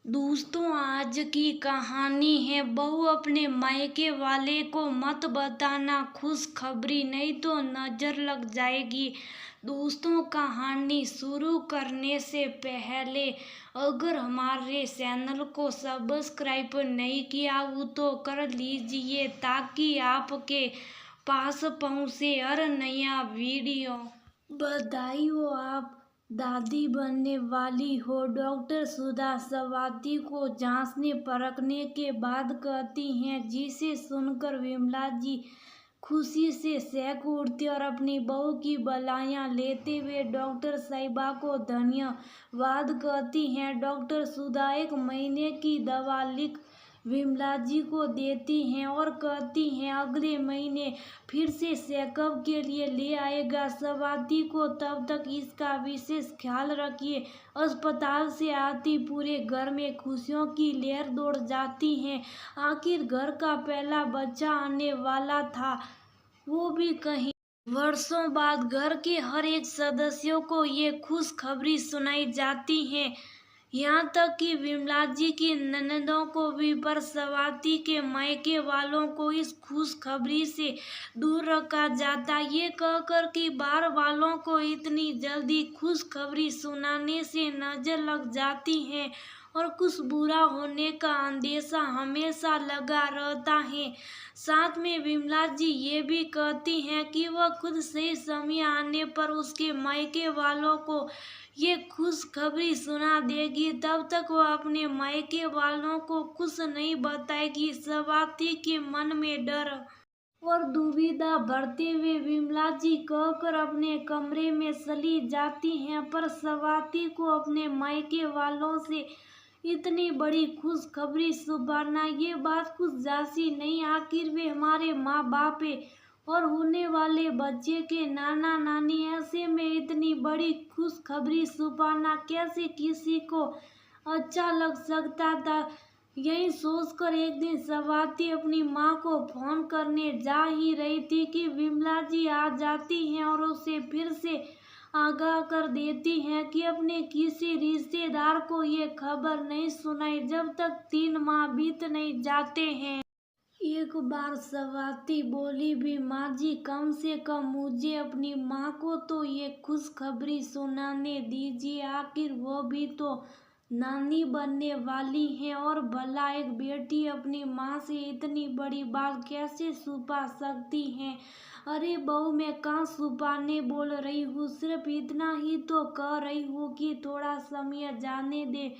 दोस्तों, आज की कहानी है बहू अपने मायके वाले को मत बताना खुशखबरी, नहीं तो नजर लग जाएगी। दोस्तों, कहानी शुरू करने से पहले अगर हमारे चैनल को सब्सक्राइब नहीं किया हो तो कर लीजिए ताकि आपके पास पहुंचे हर नया वीडियो। बधाई हो, आप दादी बनने वाली हो। डॉक्टर सुधा स्वाति को जांचने परखने के बाद कहती हैं, जिसे सुनकर विमला जी खुशी से सहक उठती और अपनी बहू की बधाइयाँ लेते हुए डॉक्टर साहिबा को धन्यवाद कहती हैं। डॉक्टर सुधा 1 महीने की दवा लिख विमला जी को देती हैं और कहती हैं, अगले महीने फिर से चेकअप के लिए ले आएगा स्वाति को, तब तक इसका विशेष ख्याल रखिए। अस्पताल से आती पूरे घर में खुशियों की लहर दौड़ जाती है। आखिर घर का पहला बच्चा आने वाला था, वो भी कहीं वर्षों बाद। घर के हर एक सदस्यों को ये खुशखबरी सुनाई जाती है, यहाँ तक कि विमला जी की ननदों को भी, पर स्वाति के मायके वालों को इस खुशखबरी से दूर रखा जाता। ये कहकर कि बाहर वालों को इतनी जल्दी खुशखबरी सुनाने से नजर लग जाती है और कुछ बुरा होने का अंदेशा हमेशा लगा रहता है। साथ में विमला जी ये भी कहती हैं कि वह खुद सही समय आने पर उसके मायके वालों को ये खुशखबरी सुना देगी। तब तक वह अपने मायके वालों को कुछ नहीं बताएगी। स्वाति के मन में डर और दुविधा भरते हुए विमला जी कहकर अपने कमरे में चली जाती हैं, पर स्वाति को अपने मायके वालों से इतनी बड़ी खुशखबरी सुनाना ये बात कुछ जैसी नहीं। आखिर वे हमारे माँ बाप है और होने वाले बच्चे के नाना नानी, ऐसे में इतनी बड़ी खुशखबरी सुनाना कैसे किसी को अच्छा लग सकता था। यही सोचकर एक दिन स्वाति अपनी माँ को फोन करने जा ही रही थी कि विमला जी आ जाती हैं और उसे फिर से आगाह कर देती हैं कि अपने किसी रिश्तेदार को ये खबर नहीं सुनाई जब तक 3 माह बीत नहीं जाते हैं। एक बार स्वाति बोली भी, माँ जी कम से कम मुझे अपनी माँ को तो ये खुशखबरी सुनाने दीजिए, आखिर वो भी तो नानी बनने वाली हैं। और भला एक बेटी अपनी माँ से इतनी बड़ी बात कैसे छुपा सकती है। अरे बहू, मैं कहाँ छुपाने बोल रही हूँ, सिर्फ इतना ही तो कह रही हूँ कि थोड़ा समय जाने दे,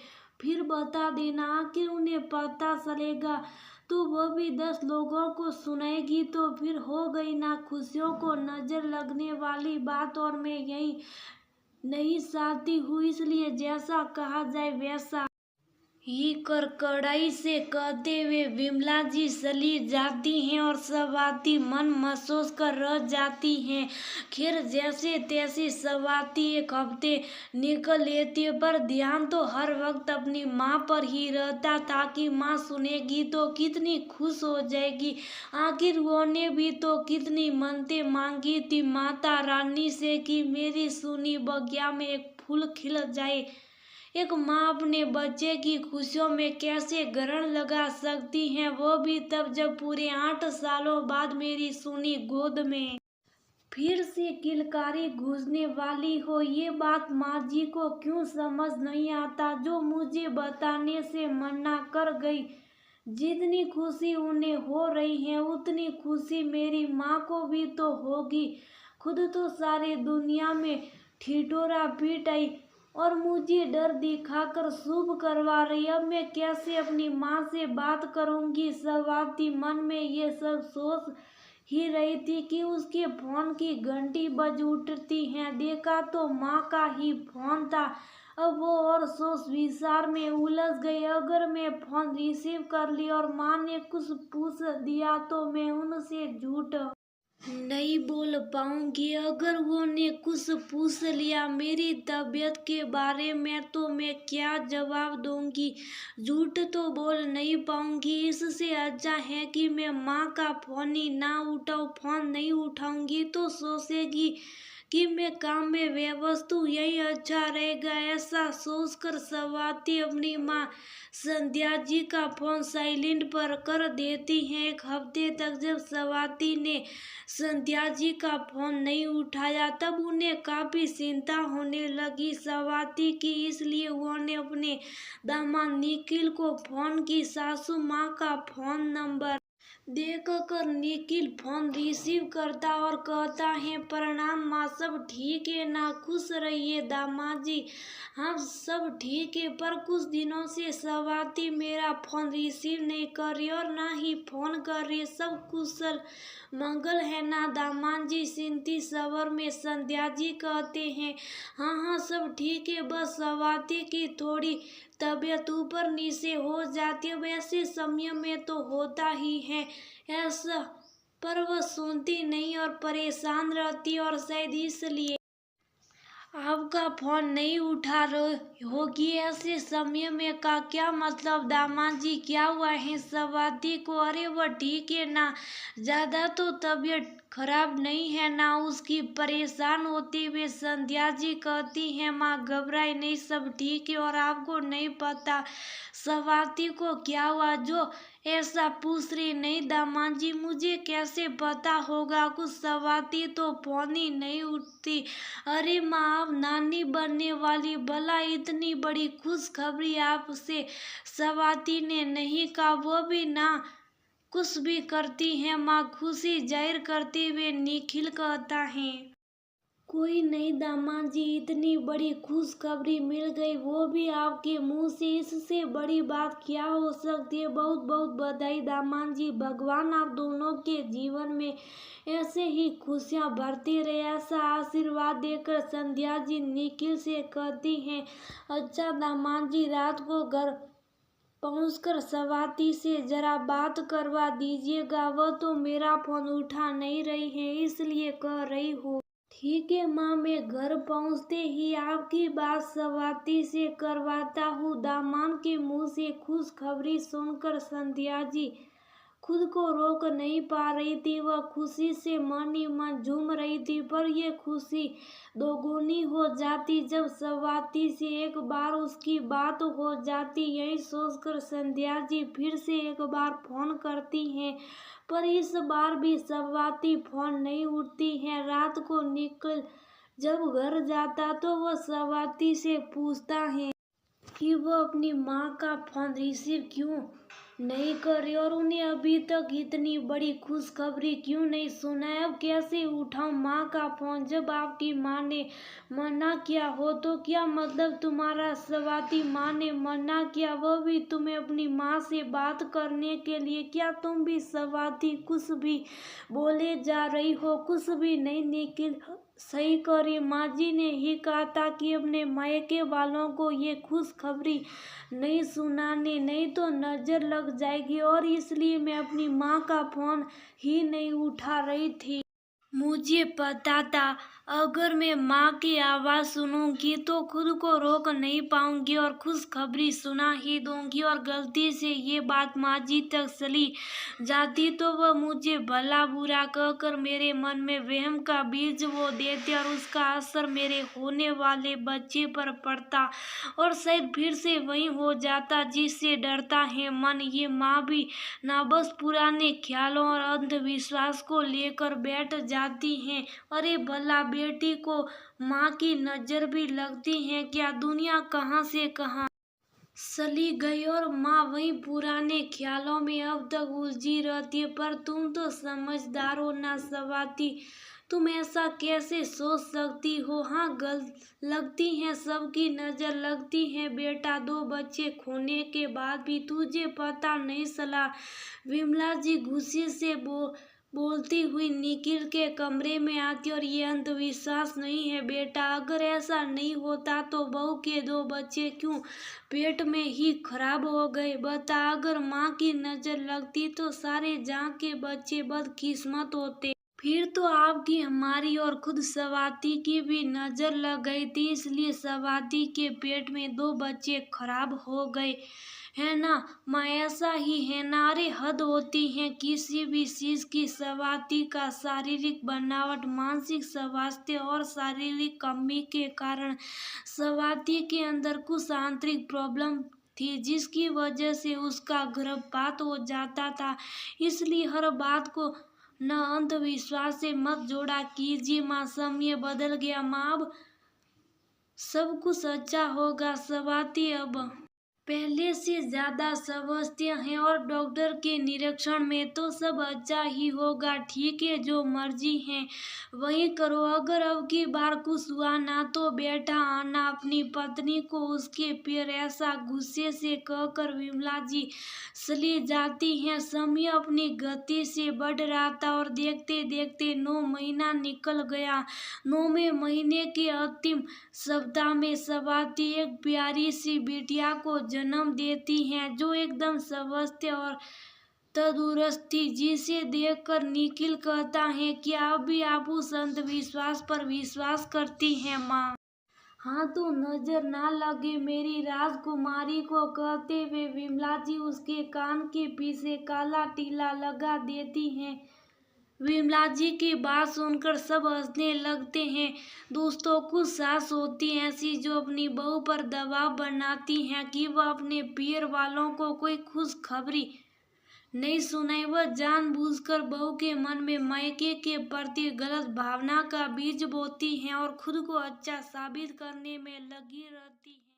फिर बता देना। आखिर उन्हें पता चलेगा तो वह भी 10 लोगों को सुनाएगी तो फिर हो गई ना खुशियों को नजर लगने वाली बात। और मैं यही नहीं चाहती हूँ, इसलिए जैसा कहा जाए वैसा ही कर कड़ाई से कहते हुए विमला जी चली जाती हैं और स्वाति मन महसूस कर रह जाती हैं। खैर, जैसे तैसे स्वाति 1 हफ्ते निकल लेती है, पर ध्यान तो हर वक्त अपनी माँ पर ही रहता था कि माँ सुनेगी तो कितनी खुश हो जाएगी। आखिर उन्होंने भी तो कितनी मन्नतें मांगी थी माता रानी से कि मेरी सुनी बगिया में एक फूल खिल जाए। एक माँ अपने बच्चे की खुशियों में कैसे ग्रहण लगा सकती है, वो भी तब जब पूरे 8 सालों बाद मेरी सुनी गोद में फिर से किलकारी गूंजने वाली हो। ये बात माँ जी को क्यों समझ नहीं आता, जो मुझे बताने से मना कर गई। जितनी खुशी उन्हें हो रही है उतनी खुशी मेरी माँ को भी तो होगी। खुद तो सारे दुनिया में ठिठोरा पीट आई और मुझे डर दिखाकर शुभ करवा रही। अब मैं कैसे अपनी माँ से बात करूंगी। स्वाति मन में ये सब सोच ही रही थी कि उसके फोन की घंटी बज उठती है। देखा तो माँ का ही फोन था। अब वो और सोच विचार में उलझ गई। अगर मैं फोन रिसीव कर ली और माँ ने कुछ पूछ दिया तो मैं उनसे झूठ नहीं बोल पाऊंगी। अगर वो ने कुछ पूछ लिया मेरी तबीयत के बारे में तो मैं क्या जवाब दूंगी। झूठ तो बोल नहीं पाऊंगी। इससे अच्छा है कि मैं माँ का फोन ही ना उठाऊं। फोन नहीं उठाऊंगी तो सोचेगी कि मैं काम में व्यस्त हूँ, यही अच्छा रहेगा। ऐसा सोचकर स्वाति अपनी माँ संध्या जी का फोन साइलेंट पर कर देती हैं। एक हफ्ते तक जब स्वाति ने संध्या जी का फोन नहीं उठाया तब उन्हें काफी चिंता होने लगी स्वाति की, इसलिए उन्होंने अपने दामाद निखिल को फोन की। सासू माँ का फोन नंबर देखकर निखिल फोन रिसीव करता और कहता है, प्रणाम माँ, सब ठीक है ना? खुश रहिए दामाद जी। हाँ सब ठीक है, पर कुछ दिनों से स्वाति मेरा फोन रिसीव नहीं कर रही और ना ही फोन कर रही, सब कुशल मंगल है ना दामाद जी? चिंतित स्वर में संध्या जी कहते हैं, हाँ हाँ सब ठीक है, बस स्वाति की थोड़ी तबीयत ऊपर नीचे हो जाती है, वैसे समय में तो होता ही है ऐसा, पर वह सुनती नहीं और परेशान रहती और शायद इसलिए आपका फोन नहीं उठा रही होगी ऐसे समय में। का क्या मतलब दामाद जी? क्या हुआ है स्वाति को? अरे वह ठीक है ना, ज्यादा तो तबीयत खराब नहीं है ना उसकी? परेशान होते हुए संध्या जी कहती हैं, माँ घबराए नहीं, सब ठीक है। और आपको नहीं पता स्वाति को क्या हुआ जो ऐसा पूछ रही? नहीं दामाद जी, मुझे कैसे पता होगा, कुछ स्वाति तो फोन ही नहीं उठती। अरे माँ आप नानी बनने वाली, भला इतनी बड़ी खुशखबरी आपसे स्वाति ने नहीं कहा, वो भी ना कुछ भी करती है माँ? खुशी जाहिर करते हुए निखिल कहता है, कोई नहीं दामाद जी, इतनी बड़ी खुशखबरी मिल गई, वो भी आपके मुंह से, इससे बड़ी बात क्या हो सकती है? बहुत बहुत बधाई दामाद जी, भगवान आप दोनों के जीवन में ऐसे ही खुशियां भरते रहे, ऐसा आशीर्वाद देकर संध्या जी निखिल से कहती हैं, अच्छा दामाद जी, रात को घर पहुंचकर स्वाति से जरा बात करवा दीजिएगा, वह तो मेरा फोन उठा नहीं रही है इसलिए कह रही हूँ। ठीक है माँ, मैं घर पहुँचते ही आपकी बात स्वाति से करवाता हूँ। दामाद के मुंह से खुशखबरी सुनकर संध्या जी खुद को रोक नहीं पा रही थी, वह खुशी से मन ही मन झूम रही थी, पर यह खुशी दोगुनी हो जाती जब स्वाति से एक बार उसकी बात हो जाती। यही सोचकर संध्या जी फिर से एक बार फोन करती हैं, पर इस बार भी स्वाति फोन नहीं उठती है। रात को निखिल जब घर जाता तो वह स्वाति से पूछता है कि वह अपनी माँ का फोन रिसीव क्यों नहीं कर रही और उन्हें अभी तक इतनी बड़ी खुशखबरी क्यों नहीं सुनाई। अब कैसे उठाऊं माँ का फोन? जब आपकी माँ ने मना किया हो तो क्या मतलब तुम्हारा? स्वाति माँ ने मना किया, वह भी तुम्हें अपनी माँ से बात करने के लिए? क्या तुम भी स्वाति कुछ भी बोले जा रही हो? कुछ भी नहीं निखिल सही करे, माँ जी ने ही कहा था कि अपने मायके वालों को ये खुशखबरी नहीं सुनानी, नहीं तो नजर लग जाएगी, और इसलिए मैं अपनी माँ का फोन ही नहीं उठा रही थी। मुझे पता था अगर मैं माँ की आवाज़ सुनूंगी तो खुद को रोक नहीं पाऊंगी और खुशखबरी सुना ही दूंगी, और गलती से ये बात माँ जी तक चली जाती तो वह मुझे भला बुरा कहकर मेरे मन में वहम का बीज बो देते और उसका असर मेरे होने वाले बच्चे पर पड़ता और शायद फिर से वही हो जाता जिससे डरता है मन। ये माँ भी ना बस पुराने ख्यालों और अंधविश्वास को लेकर बैठ जाती हैं। अरे भला बेटी को माँ की नजर भी लगती है क्या? दुनिया कहाँ से कहाँ चली गई और माँ वही पुराने ख्यालों में अब तक उलझी रहती है। पर तुम तो समझदार हो ना स्वाति, तुम ऐसा कैसे सोच सकती हो? हाँ लगती है, सबकी नजर लगती है बेटा, 2 बच्चे खोने के बाद भी तुझे पता नहीं चला। विमला जी गुस्से से बोलती हुई निखिल के कमरे में आती, और ये अंधविश्वास नहीं है बेटा, अगर ऐसा नहीं होता तो बहू के 2 बच्चे क्यों पेट में ही खराब हो गए? बता, अगर माँ की नजर लगती तो सारे जहाँ के बच्चे बदकिस्मत होते। फिर तो आपकी, हमारी और खुद स्वाति की भी नजर लग गई थी, इसलिए स्वाति के पेट में 2 बच्चे खराब हो गए, है ना माँ? ऐसा ही है ना? अरे हद होती है किसी भी चीज की। स्वाति का शारीरिक बनावट, मानसिक स्वास्थ्य और शारीरिक कमी के कारण स्वाति के अंदर कुछ आंतरिक प्रॉब्लम थी, जिसकी वजह से उसका गर्भपात हो जाता था। इसलिए हर बात को न अंधविश्वास से मत जोड़ा कीजिए माँ। समय बदल गया माँ, अब सब कुछ अच्छा होगा। स्वाति अब पहले से ज्यादा समझते हैं और डॉक्टर के निरीक्षण में तो सब अच्छा ही होगा। ठीक है, जो मर्जी है वही करो। अगर अब की बार कुछ हुआ ना तो बेटा आना अपनी पत्नी को उसके पैर ऐसा गुस्से से कहकर विमला जी चली जाती हैं। समय अपनी गति से बढ़ रहा था और देखते देखते 9 महीना निकल गया। 9वें महीने के अंतिम सप्ताह में स्वाति एक प्यारी सी बिटिया को जन्म देती हैं, जो एकदम स्वस्थ और तंदुरुस्त थी, जिसे देखकर निखिल कहता है कि अब भी आप उस अंधविश्वास पर विश्वास करती हैं माँ? हाँ, तो नजर ना लगे मेरी राजकुमारी को, कहते हुए विमला जी उसके कान के पीछे काला टीला लगा देती हैं। विमला जी की बात सुनकर सब हंसने लगते हैं। दोस्तों, कुछ सास होती हैं ऐसी जो अपनी बहू पर दबाव बनाती हैं कि वह अपने पियर वालों को कोई खुशखबरी नहीं सुनाई। वह जानबूझकर बहू के मन में मायके के प्रति गलत भावना का बीज बोती हैं और खुद को अच्छा साबित करने में लगी रहती हैं।